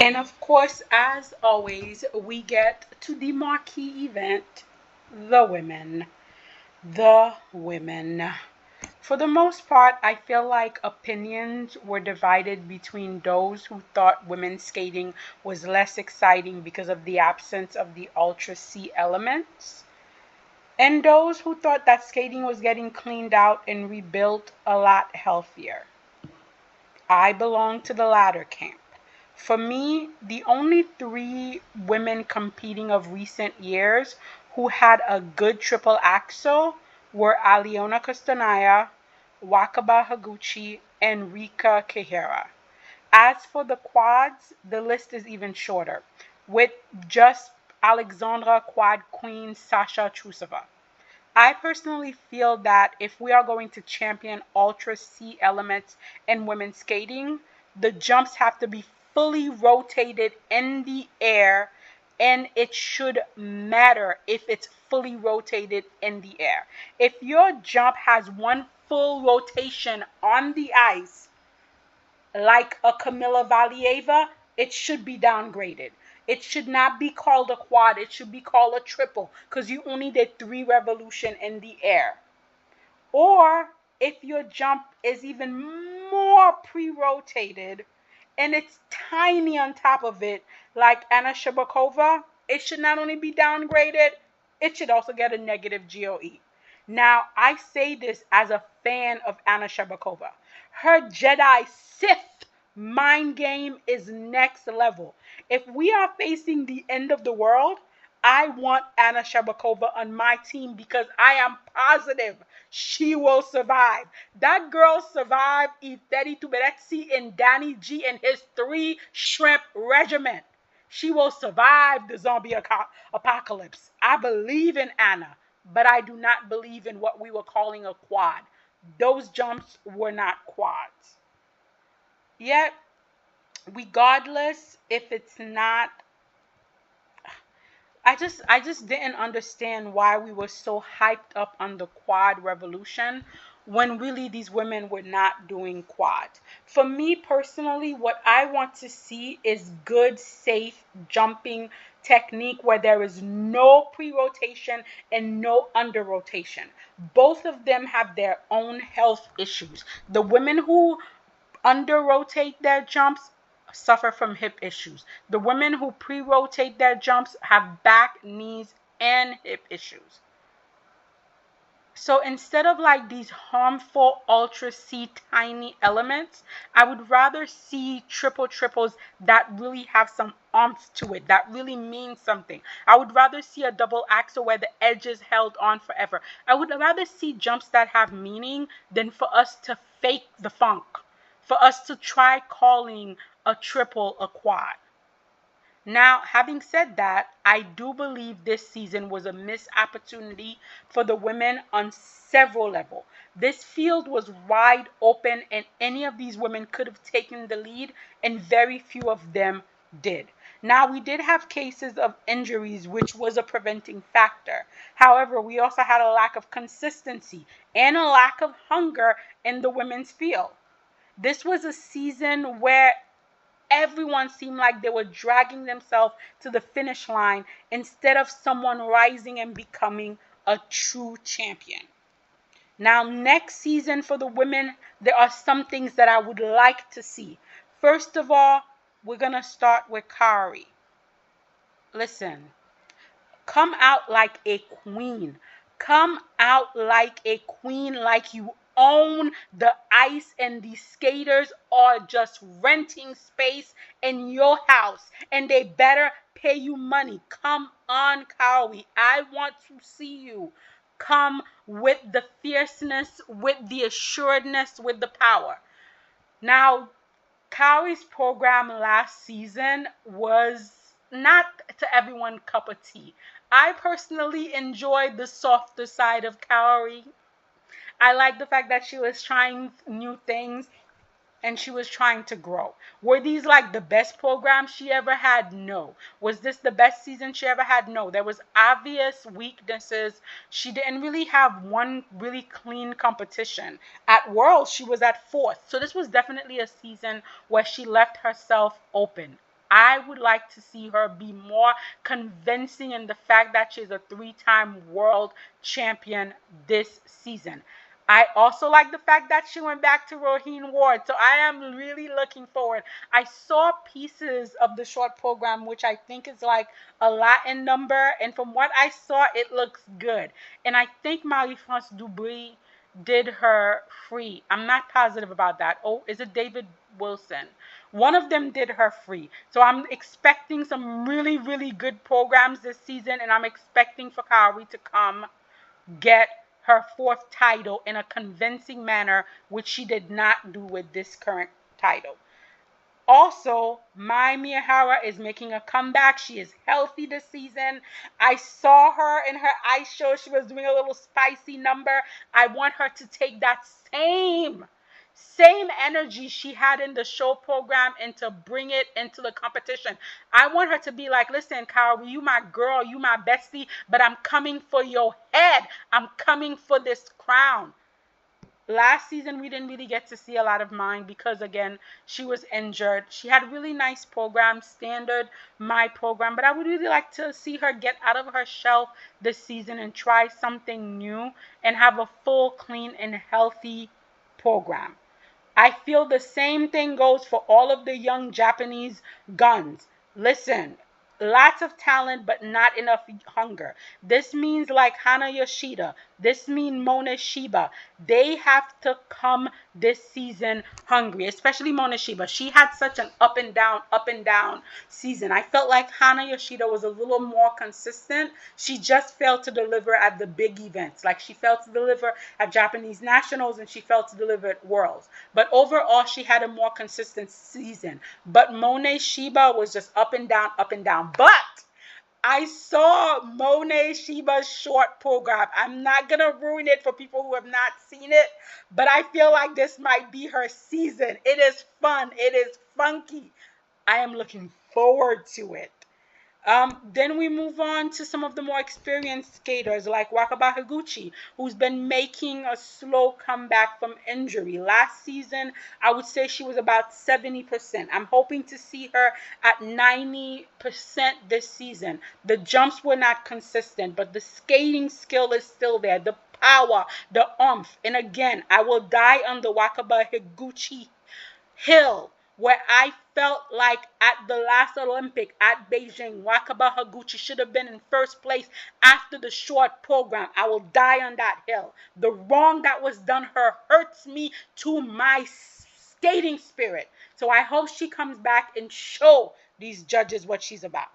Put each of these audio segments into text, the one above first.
And of course, as always, we get to the marquee event, the women. The women. For the most part, I feel like opinions were divided between those who thought women's skating was less exciting because of the absence of the Ultra C elements, and those who thought that skating was getting cleaned out and rebuilt a lot healthier. I belong to the latter camp. For me, the only three women competing of recent years who had a good triple axel were Aljona Kostanaya, Wakaba Higuchi, and Rika Kihira. As for the quads, the list is even shorter, with just Alexandra Quad Queen Sasha Trusova. I personally feel that if we are going to champion Ultra C elements in women's skating, the jumps have to be fully rotated in the air, and it should matter if it's fully rotated in the air. If your jump has one full rotation on the ice, like a Kamila Valieva, it should be downgraded. It should not be called a quad. It should be called a triple because you only did 3 revolution in the air. Or if your jump is even more pre-rotated and it's tiny on top of it, like Anna Shcherbakova, it should not only be downgraded, it should also get a negative GOE. Now, I say this as a fan of Anna Shcherbakova. Her Jedi Sith mind game is next level. If we are facing the end of the world, I want Anna Shcherbakova on my team because I am positive she will survive. That girl survived Evgeni Tuberidze and Danny G and his 3 shrimp regiment. She will survive the zombie apocalypse. I believe in Anna, but I do not believe in what we were calling a quad. Those jumps were not quads. Yet, regardless if it's not, I just didn't understand why we were so hyped up on the quad revolution when really these women were not doing quad. For me personally, what I want to see is good, safe jumping technique where there is no pre-rotation and no under-rotation. Both of them have their own health issues. The women who under rotate their jumps suffer from hip issues. The women who pre rotate their jumps have back, knees, and hip issues. So instead of like these harmful Ultra C tiny elements, I would rather see triples that really have some oomph to it, that really means something. I would rather see a double axel where the edge is held on forever. I would rather see jumps that have meaning than for us to fake the funk, for us to try calling a triple a quad. Now, having said that, I do believe this season was a missed opportunity for the women on several levels. This field was wide open, and any of these women could have taken the lead, and very few of them did. Now, we did have cases of injuries, which was a preventing factor. However, we also had a lack of consistency and a lack of hunger in the women's field. This was a season where everyone seemed like they were dragging themselves to the finish line instead of someone rising and becoming a true champion. Now, next season for the women, there are some things that I would like to see. First of all, we're going to start with Kaori. Listen, come out like a queen. Come out like a queen, like you own the ice and the skaters are just renting space in your house and they better pay you money. Come on, Kaori. I want to see you. Come with the fierceness, with the assuredness, with the power. Now, Kaori's program last season was not to everyone's cup of tea. I personally enjoyed the softer side of Kaori. I like the fact that she was trying new things and she was trying to grow. Were these like the best programs she ever had? No. Was this the best season she ever had? No. There was obvious weaknesses. She didn't really have one really clean competition. At Worlds, she was at 4th. So this was definitely a season where she left herself open. I would like to see her be more convincing in the fact that she's a 3-time world champion this season. I also like the fact that she went back to Roheen Ward, so I am really looking forward. I saw pieces of the short program, which I think is like a lot in number, and from what I saw, it looks good. And I think Marie-France Dubry did her free. I'm not positive about that. Oh, is it David Wilson? One of them did her free. So I'm expecting some really, really good programs this season, and I'm expecting for Kaori to come get her 4th title in a convincing manner, which she did not do with this current title. Also, Mai Miyahara is making a comeback. She is healthy this season. I saw her in her ice show. She was doing a little spicy number. I want her to take that same energy she had in the show program and to bring it into the competition. I want her to be like, listen, Kaori, you my girl, you my bestie, but I'm coming for your head. I'm coming for this crown. Last season, we didn't really get to see a lot of mine because, again, she was injured. She had really nice programs, standard my program, but I would really like to see her get out of her shell this season and try something new and have a full, clean, and healthy program. I feel the same thing goes for all of the young Japanese guns. Listen, lots of talent, but not enough hunger. This means like Hana Yoshida. This means Mona Shiba. They have to come this season hungry, especially Mona Shiba. She had such an up and down season. I felt like Hana Yoshida was a little more consistent. She just failed to deliver at the big events. Like she failed to deliver at Japanese nationals and she failed to deliver at worlds. But overall, she had a more consistent season. But Mona Shiba was just up and down, up and down. But I saw Mona Shiba's short program. I'm not going to ruin it for people who have not seen it, but I feel like this might be her season. It is fun. It is funky. I am looking forward to it. Then we move on to some of the more experienced skaters like Wakaba Higuchi, who's been making a slow comeback from injury. Last season, I would say she was about 70%. I'm hoping to see her at 90% this season. The jumps were not consistent, but the skating skill is still there. The power, the oomph. And again, I will die on the Wakaba Higuchi hill, where I felt like at the last Olympic at Beijing, Wakaba Higuchi should have been in first place after the short program. I will die on that hill. The wrong that was done her hurts me to my skating spirit. So I hope she comes back and show these judges what she's about.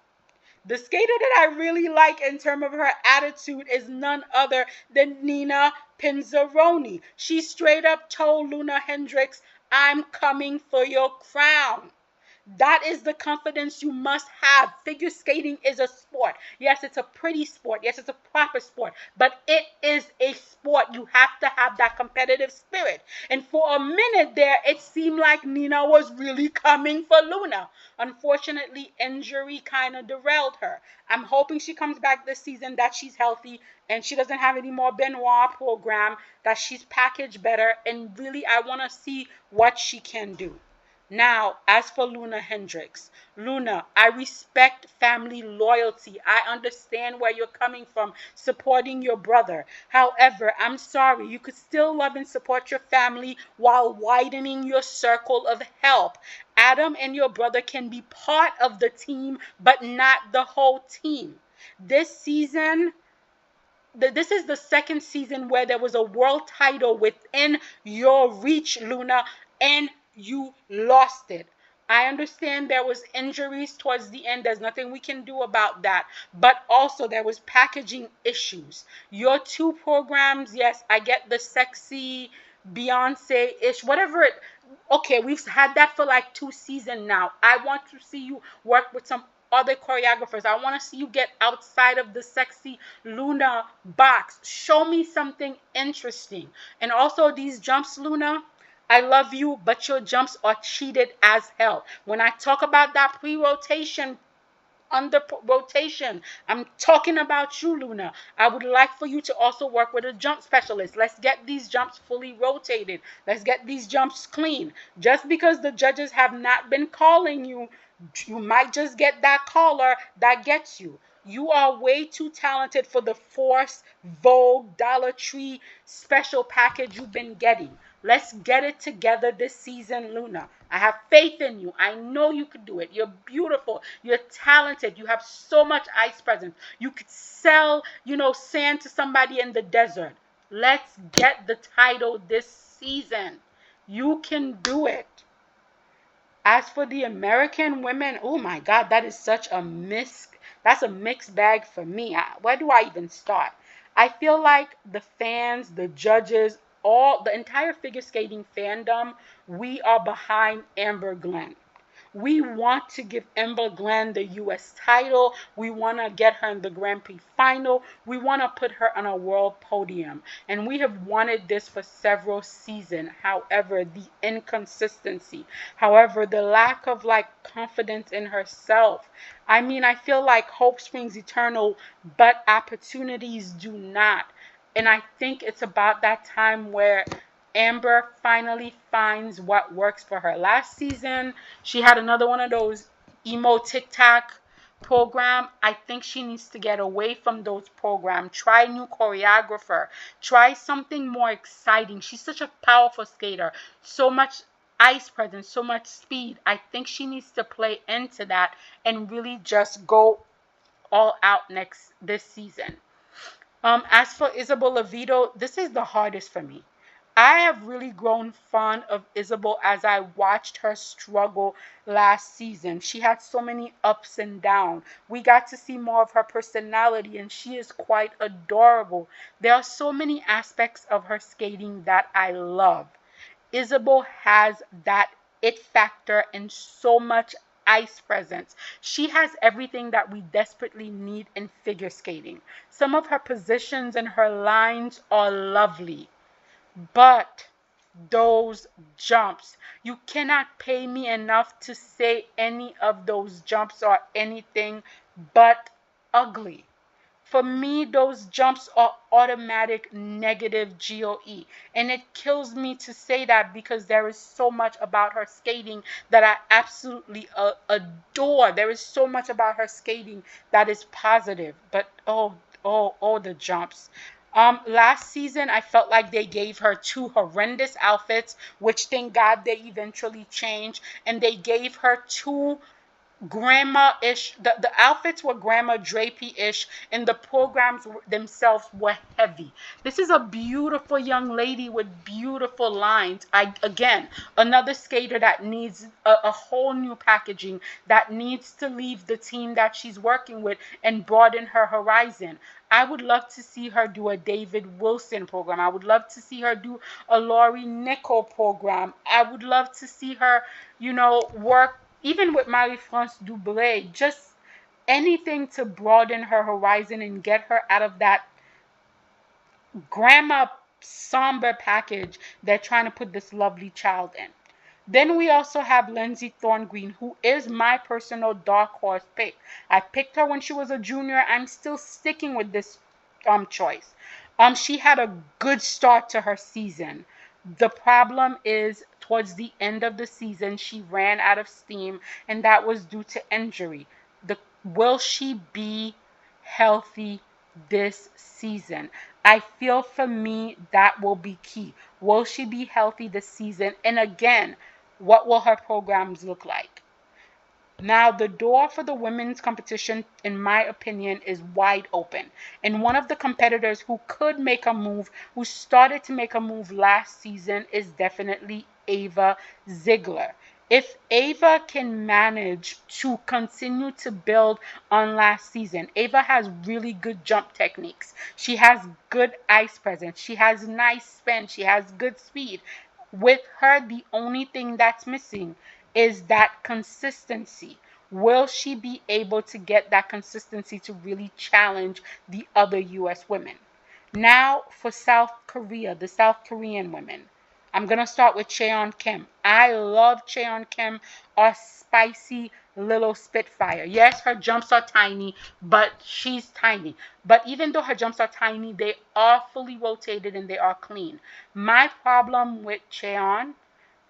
The skater that I really like in terms of her attitude is none other than Nina Pinzaroni. She straight up told Luna Hendricks, I'm coming for your crown. That is the confidence you must have. Figure skating is a sport. Yes, it's a pretty sport. Yes, it's a proper sport. But it is a sport. You have to have that competitive spirit. And for a minute there, it seemed like Nina was really coming for Luna. Unfortunately, injury kind of derailed her. I'm hoping she comes back this season, that she's healthy, and she doesn't have any more Benoit program, that she's packaged better. And really, I want to see what she can do. Now, as for Luna Hendricks, Luna, I respect family loyalty. I understand where you're coming from, supporting your brother. However, I'm sorry, you could still love and support your family while widening your circle of help. Adam and your brother can be part of the team, but not the whole team. This season, this is the second season where there was a world title within your reach, Luna, and you lost it. I understand there was injuries towards the end. There's nothing we can do about that. But also there was packaging issues. Your 2 programs, yes, I get the sexy Beyonce-ish, whatever it. Okay, we've had that for like 2 seasons now. I want to see you work with some other choreographers. I want to see you get outside of the sexy Luna box. Show me something interesting. And also these jumps, Luna, I love you, but your jumps are cheated as hell. When I talk about that pre-rotation, under rotation, I'm talking about you, Luna. I would like for you to also work with a jump specialist. Let's get these jumps fully rotated. Let's get these jumps clean. Just because the judges have not been calling you You might just get that caller that gets you. You are way too talented for the Force, Vogue, Dollar Tree special package you've been getting. Let's get it together this season, Luna. I have faith in you. I know you could do it. You're beautiful. You're talented. You have so much ice presence. You could sell, sand to somebody in the desert. Let's get the title this season. You can do it. As for the American women, oh my God, that is such a that's a mixed bag for me. Where do I even start? I feel like the fans, the judges, the entire figure skating fandom, we are behind Amber Glenn. We want to give Amber Glenn the U.S. title. We want to get her in the Grand Prix final. We want to put her on a world podium. And we have wanted this for several seasons. However, the inconsistency, however, the lack of confidence in herself. I mean, I feel like hope springs eternal, but opportunities do not. And I think it's about that time where Amber finally finds what works for her. Last season, she had another one of those emo TikTok program. I think she needs to get away from those programs. Try a new choreographer. Try something more exciting. She's such a powerful skater. So much ice presence, so much speed. I think she needs to play into that and really just go all out this season. As for Isabella Vito, this is the hardest for me. I have really grown fond of Isabel as I watched her struggle last season. She had so many ups and downs. We got to see more of her personality, and she is quite adorable. There are so many aspects of her skating that I love. Isabel has that it factor and so much ice presence. She has everything that we desperately need in figure skating. Some of her positions and her lines are lovely. But those jumps, you cannot pay me enough to say any of those jumps are anything but ugly. For me, those jumps are automatic negative GOE. And it kills me to say that because there is so much about her skating that I absolutely adore. There is so much about her skating that is positive. But the jumps. Last season, I felt like they gave her two horrendous outfits, which thank God they eventually changed. And they gave her two grandma-ish, the outfits were grandma drapey-ish, and the programs themselves were heavy. This is a beautiful young lady with beautiful lines. Again, another skater that needs a whole new packaging, that needs to leave the team that she's working with and broaden her horizon. I would love to see her do a David Wilson program. I would love to see her do a Laurie Nickel program. I would love to see her, work even with Marie-France Dubré, just anything to broaden her horizon and get her out of that grandma somber package they're trying to put this lovely child in. Then we also have Lindsay Thorngreen, who is my personal dark horse pick. I picked her when she was a junior. I'm still sticking with this choice. She had a good start to her season. The problem is towards the end of the season, she ran out of steam, and that was due to injury. Will she be healthy this season? I feel for me that will be key. Will she be healthy this season? And again, what will her programs look like? Now, the door for the women's competition, in my opinion, is wide open. And one of the competitors who could make a move, who started to make a move last season, is definitely Ava Ziegler. If Ava can manage to continue to build on last season, Ava has really good jump techniques. She has good ice presence. She has nice spin. She has good speed. With her, the only thing that's missing is that consistency. Will she be able to get that consistency to really challenge the other U.S. women? Now for South Korea, the South Korean women. I'm going to start with Cheon Kim. I love Cheon Kim, our spicy little Spitfire. Yes, her jumps are tiny, but she's tiny. But even though her jumps are tiny, they are fully rotated and they are clean. My problem with Cheon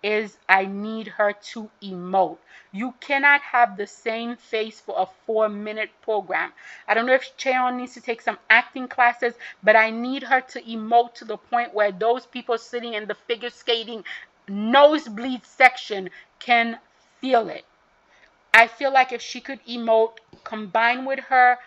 is I need her to emote. You cannot have the same face for a 4-minute program. I don't know if Cheon needs to take some acting classes, but I need her to emote to the point where those people sitting in the figure skating nosebleed section can feel it. I feel like if she could emote, combined with her,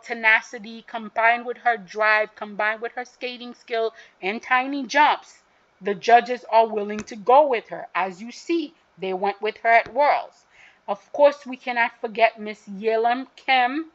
tenacity, combined with her drive, combined with her skating skill and tiny jumps, the judges are willing to go with her. As you see, they went with her at Worlds. Of course, we cannot forget Miss Yelam Kim,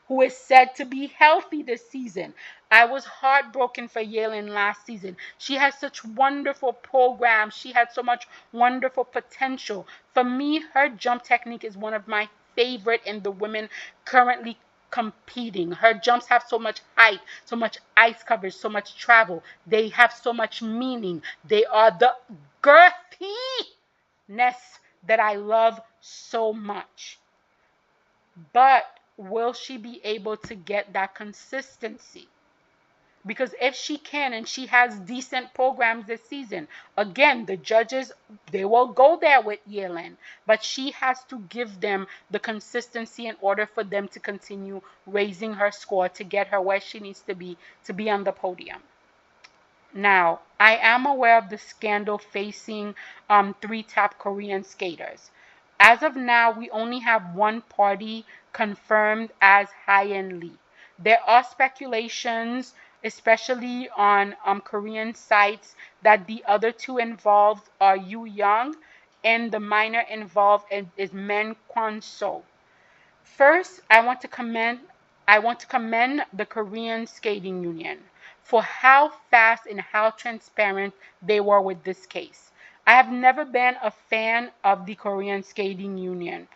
who is said to be healthy this season. I was heartbroken for Yalen last season. She has such wonderful programs. She had so much wonderful potential. For me, her jump technique is one of my favorite in the women currently competing. Her jumps have so much height, so much ice coverage, so much travel. They have so much meaning. They are the girthiness that I love so much. But will she be able to get that consistency? Because if she can, and she has decent programs this season, again, the judges, they will go there with Yelin, but she has to give them the consistency in order for them to continue raising her score to get her where she needs to be on the podium. Now, I am aware of the scandal facing 3 top Korean skaters. As of now, we only have one party confirmed as Hyen Lee. There are speculations, especially on Korean sites, that the other 2 involved are Yu Young, and the minor involved is Men Kwan So. First, I want to commend the Korean Skating Union for how fast and how transparent they were with this case. I have never been a fan of the Korean Skating Union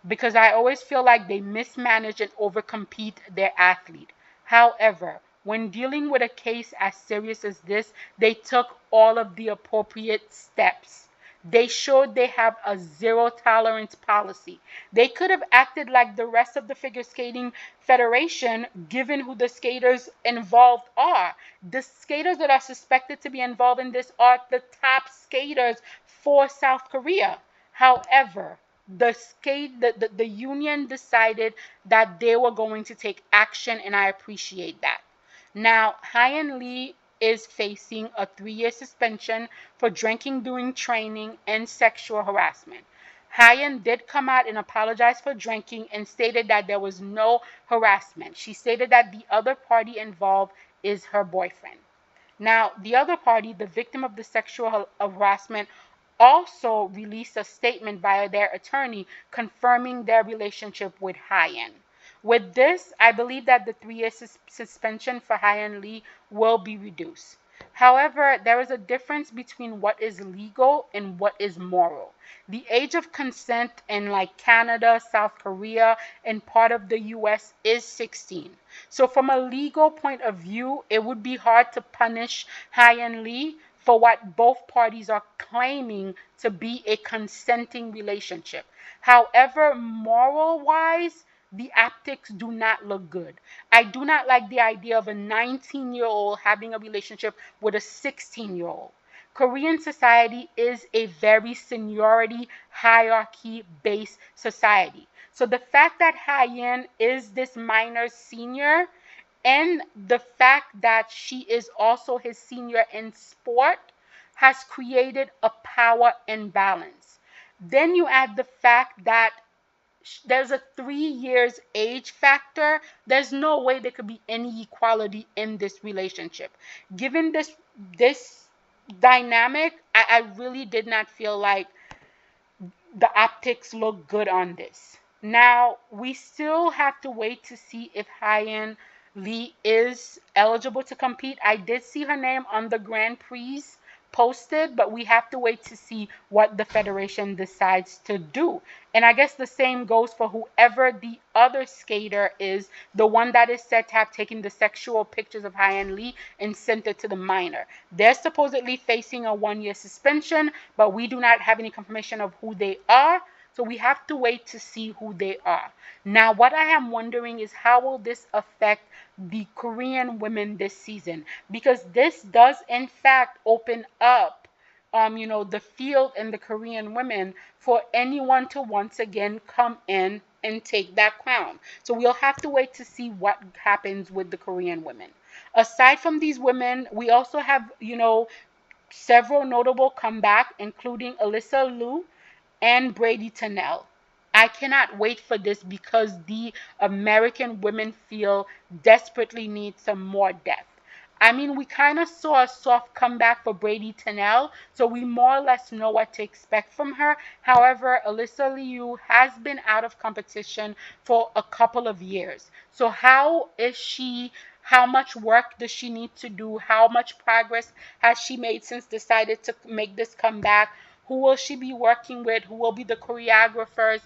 because I always feel like they mismanage and overcompete their athlete. However, when dealing with a case as serious as this, they took all of the appropriate steps. They showed they have a zero tolerance policy. They could have acted like the rest of the figure skating federation, given who the skaters involved are. The skaters that are suspected to be involved in this are the top skaters for South Korea. However, the union decided that they were going to take action, and I appreciate that. Now, Hyen Lee is facing a 3-year suspension for drinking during training and sexual harassment. Hyen did come out and apologize for drinking and stated that there was no harassment. She stated that the other party involved is her boyfriend. Now, the other party, the victim of the sexual harassment, also released a statement via their attorney confirming their relationship with Hyen. With this, I believe that the 3-year suspension for Hyen Lee will be reduced. However, there is a difference between what is legal and what is moral. The age of consent in like Canada, South Korea, and part of the US is 16. So from a legal point of view, it would be hard to punish Hyen Lee for what both parties are claiming to be a consenting relationship. However, moral-wise, the optics do not look good. I do not like the idea of a 19-year-old having a relationship with a 16-year-old. Korean society is a very seniority hierarchy based society. So the fact that Hyen is this minor's senior, and the fact that she is also his senior in sport, has created a power imbalance. Then you add the fact that there's a 3 years age factor. There's no way there could be any equality in this relationship. Given this dynamic, I really did not feel like the optics look good on this. Now, we still have to wait to see if Hyen Lee is eligible to compete. I did see her name on the Grand Prix posted, but we have to wait to see what the federation decides to do. And I guess the same goes for whoever the other skater is, the one that is said to have taken the sexual pictures of Hyen Lee and sent it to the minor. They're supposedly facing a 1-year suspension, but we do not have any confirmation of who they are. So we have to wait to see who they are. Now, what I am wondering is how will this affect the Korean women this season? Because this does, in fact, open up the field and the Korean women for anyone to once again come in and take that crown. So we'll have to wait to see what happens with the Korean women. Aside from these women, we also have, several notable comeback, including Alyssa Liu and Brady Tennell. I cannot wait for this because the American women feel desperately need some more depth. I mean, we kind of saw a soft comeback for Brady Tennell, so we more or less know what to expect from her. However, Alyssa Liu has been out of competition for a couple of years. So how is she? How much work does she need to do? How much progress has she made since decided to make this comeback? Who will she be working with? Who will be the choreographers?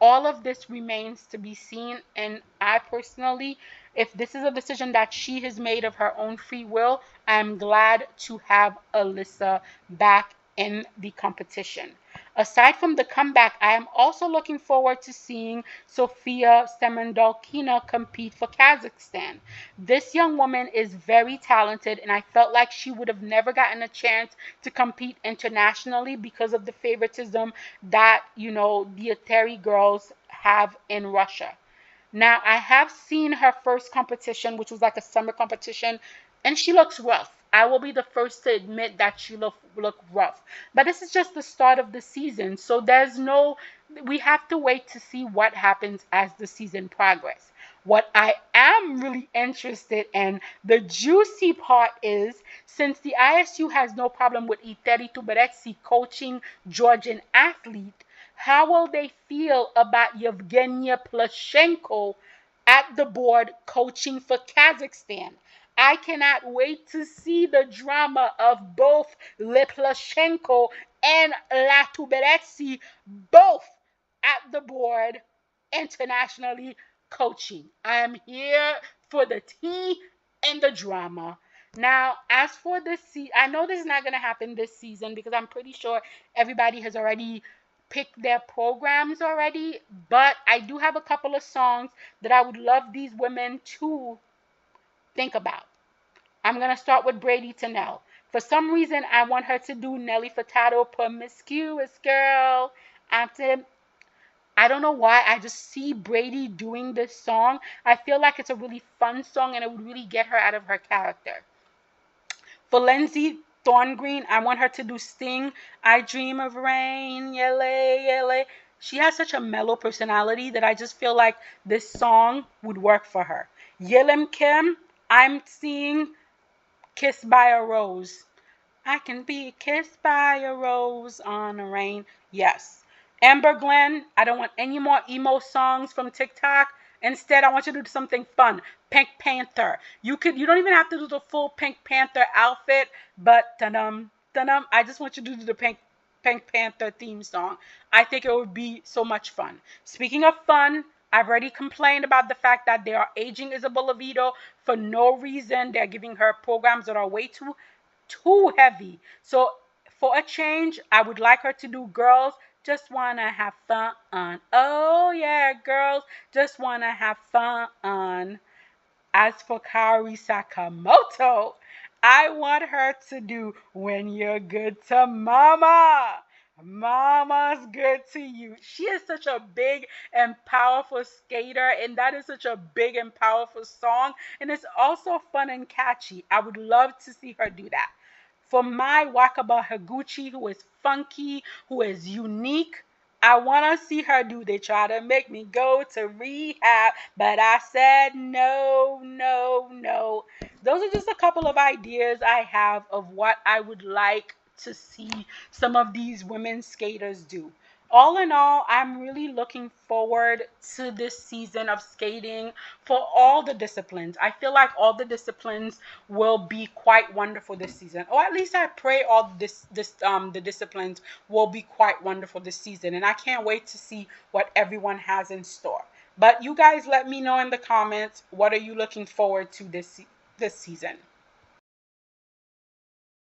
All of this remains to be seen. And I personally, if this is a decision that she has made of her own free will, I'm glad to have Alyssa back in the competition. Aside from the comeback, I am also looking forward to seeing Sofia Semendolkina compete for Kazakhstan. This young woman is very talented, and I felt like she would have never gotten a chance to compete internationally because of the favoritism that, the Atari girls have in Russia. Now, I have seen her first competition, which was like a summer competition, and she looks rough. I will be the first to admit that she look rough. But this is just the start of the season, so we have to wait to see what happens as the season progresses. What I am really interested in, the juicy part is, since the ISU has no problem with Ekaterina Tuberidze coaching Georgian athlete, how will they feel about Evgenia Plushenko at the board coaching for Kazakhstan? I cannot wait to see the drama of both Le Plushenko and La Tuberidze both at the board internationally coaching. I am here for the tea and the drama. Now, as for this season, I know this is not going to happen this season because I'm pretty sure everybody has already picked their programs already, but I do have a couple of songs that I would love these women to think about. I'm going to start with Brady Tennell. For some reason, I want her to do Nelly Furtado, Promiscuous Girl. I don't know why. I just see Brady doing this song. I feel like it's a really fun song and it would really get her out of her character. For Lindsay Thorngreen, I want her to do Sting, I Dream of Rain, Yele, Yele. She has such a mellow personality that I just feel like this song would work for her. Yelim Kim, I'm seeing Kissed by a Rose. I can be kissed by a rose on a rain. Yes. Amber Glenn, I don't want any more emo songs from TikTok. Instead, I want you to do something fun. Pink Panther. You don't even have to do the full Pink Panther outfit, but I just want you to do the Pink Panther theme song. I think it would be so much fun. Speaking of fun, I've already complained about the fact that they are aging Isabella Vito for no reason. They're giving her programs that are way too heavy. So for a change, I would like her to do Girls Just Wanna Have Fun. Oh yeah, girls just wanna have fun. As for Kaori Sakamoto, I want her to do When You're Good to Mama. Mama's good to you. She is such a big and powerful skater, and that is such a big and powerful song. And it's also fun and catchy. I would love to see her do that. For my Wakaba Higuchi, who is funky, who is unique, I want to see her do. They try to make me go to rehab, but I said no, no, no. Those are just a couple of ideas I have of what I would like to see some of these women skaters do. All in all, I'm really looking forward to this season of skating for all the disciplines. I feel like all the disciplines will be quite wonderful this season, or at least I pray all the disciplines will be quite wonderful this season, and I can't wait to see what everyone has in store. But you guys let me know in the comments, what are you looking forward to this season?